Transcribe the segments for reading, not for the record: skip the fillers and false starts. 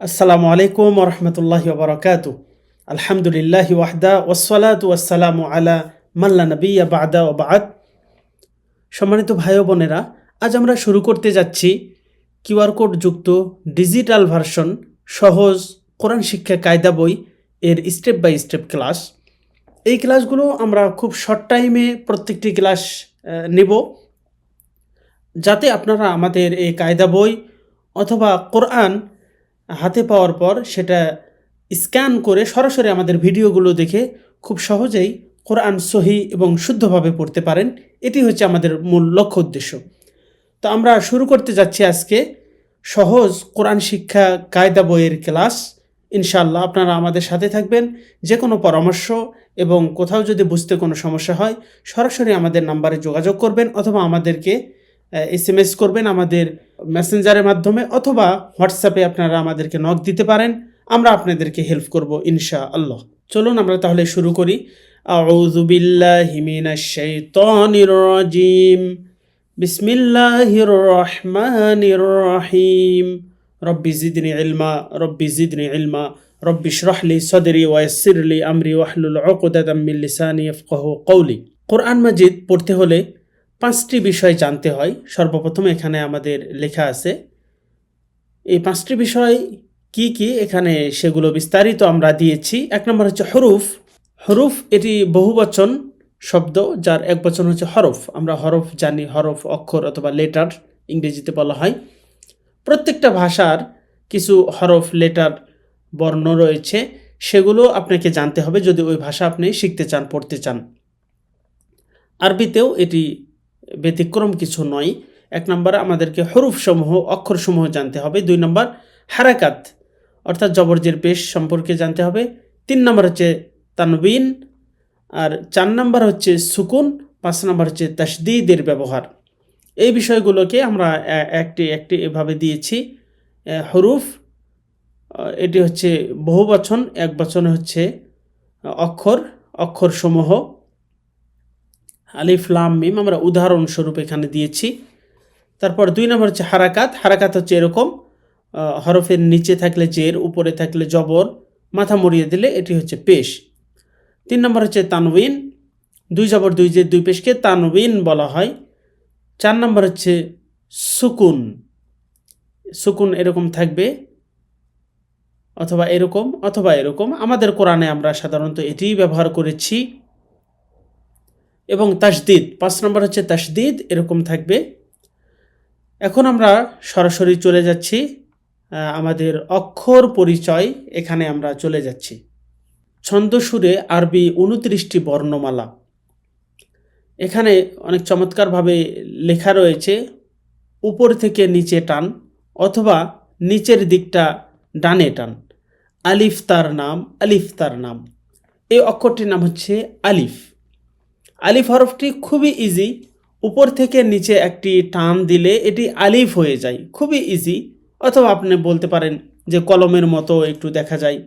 আসসালামু আলাইকুম ওরহমতুল্লাহি ওবরাকাতু। আলহামদুলিল্লাহি ওয়াহদা ওয়াসসালাতু ওয়াসসালামু আলা মাল্লা নবিয়্যা বা'দা ওয়া বা'দ। সম্মানিত ভাই ও বোনেরা, আজ আমরা শুরু করতে যাচ্ছি কিউআর কোড যুক্ত ডিজিটাল ভার্সন সহজ কোরআন শিক্ষা কায়দা বই এর স্টেপ বাই স্টেপ ক্লাস। এই ক্লাসগুলো আমরা খুব শর্ট টাইমে প্রত্যেকটি ক্লাস নেব, যাতে আপনারা আমাদের এই কায়দা বই অথবা কোরআন হাতে পাওয়ার পর সেটা স্ক্যান করে সরাসরি আমাদের ভিডিওগুলো দেখে খুব সহজেই কোরআন সহি এবং শুদ্ধভাবে পড়তে পারেন। এটি হচ্ছে আমাদের মূল লক্ষ্য উদ্দেশ্য। তো আমরা শুরু করতে যাচ্ছি আজকে সহজ কোরআন শিক্ষা কায়দা বইয়ের ক্লাস। ইনশাআল্লাহ আপনারা আমাদের সাথে থাকবেন। যে কোনো পরামর্শ এবং কোথাও যদি বুঝতে কোনো সমস্যা হয় সরাসরি আমাদের নাম্বারে যোগাযোগ করবেন অথবা আমাদেরকে SMS করবেন আমাদের মেসেঞ্জারের মাধ্যমে, অথবা হোয়াটসঅ্যাপে আপনারা আমাদেরকে নক দিতে পারেন। আমরা আপনাদেরকে হেল্প করব ইনশাআল্লাহ। চলুন আমরা তাহলে শুরু করি। আউযু বিল্লাহি মিনাশ শাইতানির রাজিম। বিসমিল্লাহির রহমানির রহিম। রব্বি জিদনি ইলমা রব্বি জিদনি ইলমা রব্বি ইশরাহ লি সাদরি ওয়া ইয়াসসির লি আমরি ওয়াহলুল উকদাতাম মিন লিসানি ইয়াফকাহু কওলি। কোরআন মাজিদ পড়তে হলে 5টি বিষয় জানতে হয়। সর্বপ্রথম এখানে আমাদের লেখা আছে। এই 5টি বিষয় কি কি এখানে সেগুলো বিস্তারিত আমরা দিয়েছি। 1 নম্বর হচ্ছে হরুফ। হরুফ এটি বহুবচন শব্দ, যার এক বচন হচ্ছে হরফ। আমরা হরফ জানি, হরফ অক্ষর অথবা লেটার ইংরেজিতে বলা হয়। প্রত্যেকটা ভাষার কিছু হরফ, লেটার, বর্ণ রয়েছে, সেগুলো আপনাকে জানতে হবে যদি ওই ভাষা আপনি শিখতে চান, পড়তে চান। আরবিতেও এটি ব্যতিক্রম কিছু নয়। 1 নম্বর আমাদেরকে হরুফসমূহ, অক্ষরসমূহ জানতে হবে। 2 নম্বর হারাকাত অর্থাৎ জবরজের পেশ সম্পর্কে জানতে হবে। 3 নম্বর হচ্ছে তানবিন, আর 4 নম্বর হচ্ছে সুকুন, 5 নম্বর হচ্ছে তাসদীদের ব্যবহার। এই বিষয়গুলোকে আমরা একটি এভাবে দিয়েছি। হরুফ এটি হচ্ছে বহুবচন, এক বচনে হচ্ছে অক্ষরসমূহ আলিফ লাম মিম, আমরা উদাহরণস্বরূপ এখানে দিয়েছি। তারপর 2 নম্বর হচ্ছে হারাকাত। হারাকাত হচ্ছে এরকম, হরফের নিচে থাকলে জের, উপরে থাকলে জবর, মাথা মরিয়ে দিলে এটি হচ্ছে পেশ। 3 নম্বর হচ্ছে তানবিন। 2 জবর 2 জের 2 পেশকে তানবিন বলা হয়। 4 নম্বর হচ্ছে সুকুন। সুকুন এরকম থাকবে, অথবা এরকম, অথবা এরকম। আমাদের কোরআনে আমরা সাধারণত এটিই ব্যবহার করেছি। এবং তাসদীদ, 5 নম্বর হচ্ছে তাসদীদ, এরকম থাকবে। এখন আমরা সরাসরি চলে যাচ্ছি আমাদের অক্ষর পরিচয়। এখানে আমরা চলে যাচ্ছি। ছন্দ সুরে আরবি 29টি বর্ণমালা। এখানে অনেক চমৎকারভাবে লেখা রয়েছে, উপর থেকে নিচে টান অথবা নিচের দিকটা ডানে টান। আলিফ তার নাম, আলিফ তার নাম। এই অক্ষরটির নাম হচ্ছে আলিফ। আলিফ হরফটি খুবই ইজি। উপর থেকে নিচে একটি টান দিলে এটি আলিফ হয়ে যায়, খুবই ইজি। অথবা আপনি বলতে পারেন যে কলমের মতো একটু দেখা যায়।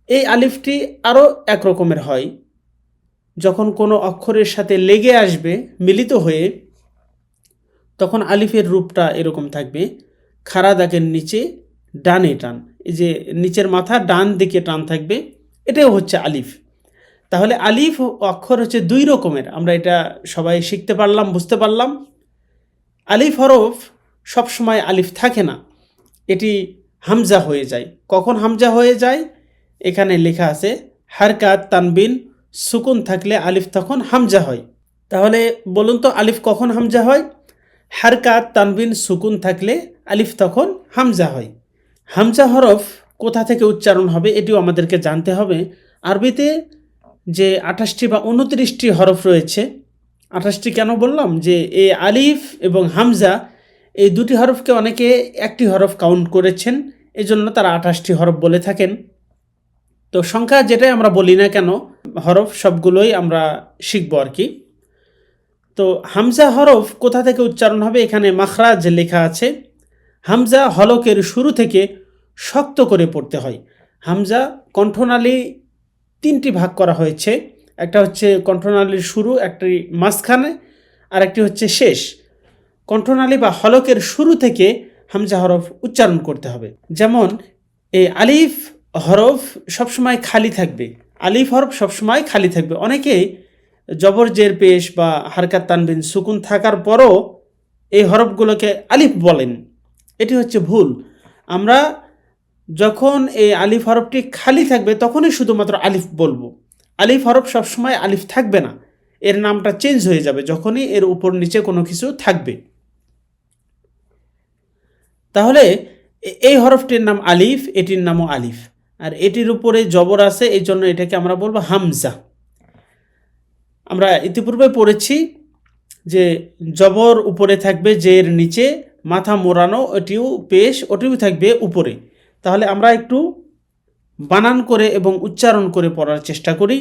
এই আলিফটি আরও এক রকমের হয়, যখন কোনো অক্ষরের সাথে লেগে আসবে, মিলিত হয়ে, তখন আলিফের রূপটা এরকম থাকবে। খাড়া দাগের নিচে ডানে টান, এই যে নিচের মাথা ডান দিকে টান থাকবে, এটাও হচ্ছে আলিফ। তাহলে আলিফ অক্ষর হচ্ছে 2 রকমের। আমরা এটা সবাই শিখতে পারলাম, বুঝতে পারলাম। আলিফ হরফ সবসময় আলিফ থাকে না, এটি হামজা হয়ে যায়। কখন হামজা হয়ে যায়? এখানে লেখা আছে হারকাত, তানবিন, সুকুন থাকলে আলিফ তখন হামজা হয়। তাহলে বলুন তো আলিফ কখন হামজা হয়? হারকাত, তানবিন, সুকুন থাকলে আলিফ তখন হামজা হয়। হামজা হরফ কোথা থেকে উচ্চারণ হবে এটিও আমাদেরকে জানতে হবে। আরবিতে যে 28টি বা 29টি হরফ রয়েছে, 28টি কেন বললাম? যে এই আলিফ এবং হামজা এই 2টি হরফকে অনেকে একটি হরফ কাউন্ট করেছেন, এজন্য তারা 28টি হরফ বলে থাকেন। তো সংখ্যা যেটাই আমরা বলি না কেন, হরফ সবগুলোই আমরা শিখব আর কি। তো হামজা হরফ কোথা থেকে উচ্চারণ হবে? এখানে মাখরাজ লেখা আছে। হামজা হলকের শুরু থেকে শক্ত করে পড়তে হয়। হামজা কণ্ঠনালী 3টি ভাগ করা হয়েছে। একটা হচ্ছে কণ্ঠনালীর শুরু, একটি মাঝখানে, আর একটি হচ্ছে শেষ। কণ্ঠনালী বা হলকের শুরু থেকে হামজা হরফ উচ্চারণ করতে হবে। যেমন এই আলিফ হরফ সবসময় খালি থাকবে, আলিফ হরফ সবসময় খালি থাকবে। অনেকেই জবর জের পেশ বা হারকাত তানবিন সুকুন থাকার পরও এই হরফগুলোকে আলিফ বলেন, এটি হচ্ছে ভুল। আমরা যখন এই আলিফ হরফটি খালি থাকবে তখনই শুধুমাত্র আলিফ বলবো। আলিফ হরফ সবসময় আলিফ থাকবে না, এর নামটা চেঞ্জ হয়ে যাবে যখনই এর উপর নিচে কোনো কিছু থাকবে। তাহলে এই হরফটির নাম আলিফ, এটির নামও আলিফ, আর এটির উপরে জবর আছে, এই জন্য এটাকে আমরা বলবো হামজা। আমরা ইতিপূর্বে পড়েছি যে জবর উপরে থাকবে জের নিচে, মাথা মোড়ানো ওটিও পেশ, ওটিও থাকবে উপরে। তাহলে আমরা একটু বানান করে এবং উচ্চারণ করে পড়ার চেষ্টা করি।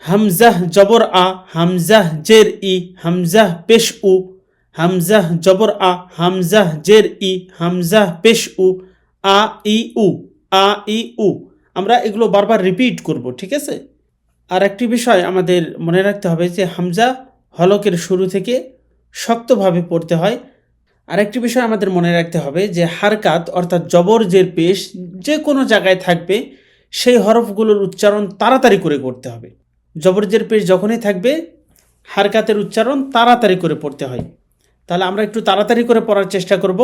হামজাহ জবর আ, হামজাহ জের ই, হামজাহ পেশ উ, হামজাহ জবর আ, হামজাহ জের ই, হামজাহ পেশ উ, আ ই উ, আ ই উ। আমরা এগুলো বারবার রিপিট করব, ঠিক আছে? আর একটি বিষয় আমাদের মনে রাখতে হবে যে হামজা হলকের শুরু থেকে শক্তভাবে পড়তে হয়। আর একটি বিষয় আমাদের মনে রাখতে হবে যে হারকাত অর্থাৎ জবর জের পেশ যে কোনো জায়গায় থাকবে সেই হরফগুলোর উচ্চারণ তাড়াতাড়ি করে করতে হবে। জবর জের পেশ যখনই থাকবে হারকাতের উচ্চারণ তাড়াতাড়ি করে পড়তে হয়। তাহলে আমরা একটু তাড়াতাড়ি করে পড়ার চেষ্টা করব।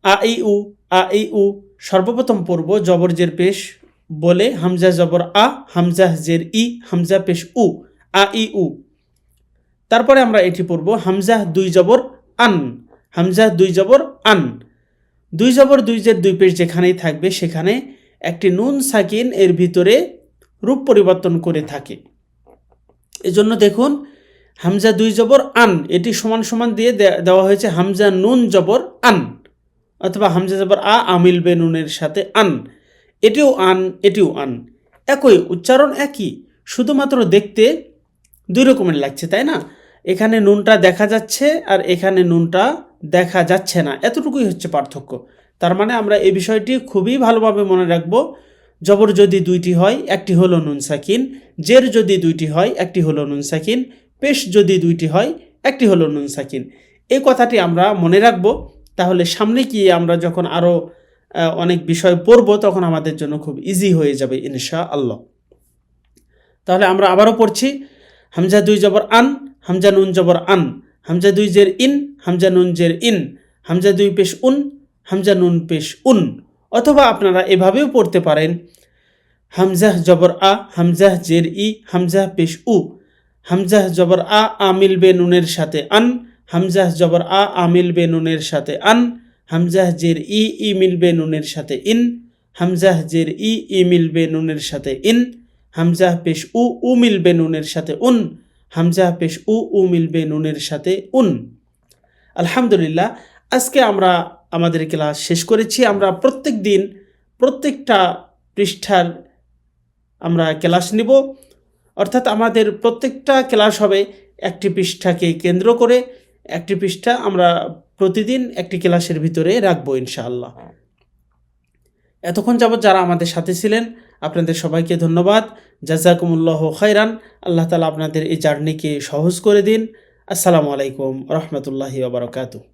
আ ই উ, আ ই উ সর্বপ্রথম পড়ব জবর জের পেশ বলে, হামজা জবর আ, হামজা জের ই, হামজা পেশ উ, আ ই উ। তারপরে আমরা এটি পড়ব হামজা দুই জবর আন, হামজা দুই জবর আন। দুই জবর দুই জের দুই পেশ যেখানেই থাকবে সেখানে একটি নুন সাকিন এর ভিতরে রূপ পরিবর্তন করে থাকে। এজন্য দেখুন হামজা দুই জবর আন এটি সমান সমান দিয়ে দেওয়া হয়েছে হামজা নুন জবর আন, অথবা হামজা জবর আ আমিল বে নুনের সাথে আন, এটিও আন, এটিও আন, একই উচ্চারণ একই, শুধুমাত্র দেখতে দুই রকমের লাগছে, তাই না? এখানে নুনটা দেখা যাচ্ছে আর এখানে নুনটা দেখা যাচ্ছে না, এতটুকুই হচ্ছে পার্থক্য। তার মানে আমরা এই বিষয়টি খুবই ভালোভাবে মনে রাখব। জবর যদি দুইটি হয় একটি হলো নুন সাকিন, জের যদি দুইটি হয় একটি হলো নুন সাকিন, পেশ যদি দুইটি হয় একটি হলো নুন সাকিন। এই কথাটি আমরা মনে রাখব। তাহলে সামনে গিয়ে আমরা যখন আরও অনেক বিষয় পড়ব তখন আমাদের জন্য খুব ইজি হয়ে যাবে ইনশাআল্লাহ। তাহলে আমরা আবারও পড়ছি হামজা দুই জবর আন, হামজা নুন জবর আন, হামজা দুই জের ইন, হামজা নুন জের ইন, হামজা দুই পেশ উন, হামজা নুন পেশ উন। অথবা আপনারা এভাবেও পড়তে পারেন হামজা জবর আ, হামজা জের ই, হামজা পেশ উ, হামজা জবর আ আমিল বে নুনের সাথে আন, হামজা জবর আ আমিল বে নুনের সাথে আন, হামজা জের ই, ই মিলবে নুনের সাথে ইন, হামজা জের ই, ই মিলবে নুনের সাথে ইন, হামজা পেশ উ, উ মিলবে নুনের সাথে উন, হামজা পেশ উ, উ মিলবে নুনের সাথে উন। আলহামদুলিল্লাহ, আজকে আমরা আমাদের ক্লাস শেষ করেছি। আমরা প্রত্যেক দিন প্রত্যেকটা পৃষ্ঠার আমরা ক্লাস নিব, অর্থাৎ আমাদের প্রত্যেকটা ক্লাস হবে একটি পৃষ্ঠাকে কেন্দ্র করে। একটি পৃষ্ঠা আমরা প্রতিদিন একটি ক্লাসের ভিতরে রাখবো ইনশাআল্লাহ। এতক্ষণ যাবৎ যারা আমাদের সাথে ছিলেন আপনাদের সবাইকে ধন্যবাদ। জাযাকুমুল্লাহু খাইরান। আল্লাহ তাআলা আপনাদের এই জার্নিকে সহজ করে দিন। আসসালামু আলাইকুম ওয়া রাহমাতুল্লাহি ওয়া বারাকাতুহু।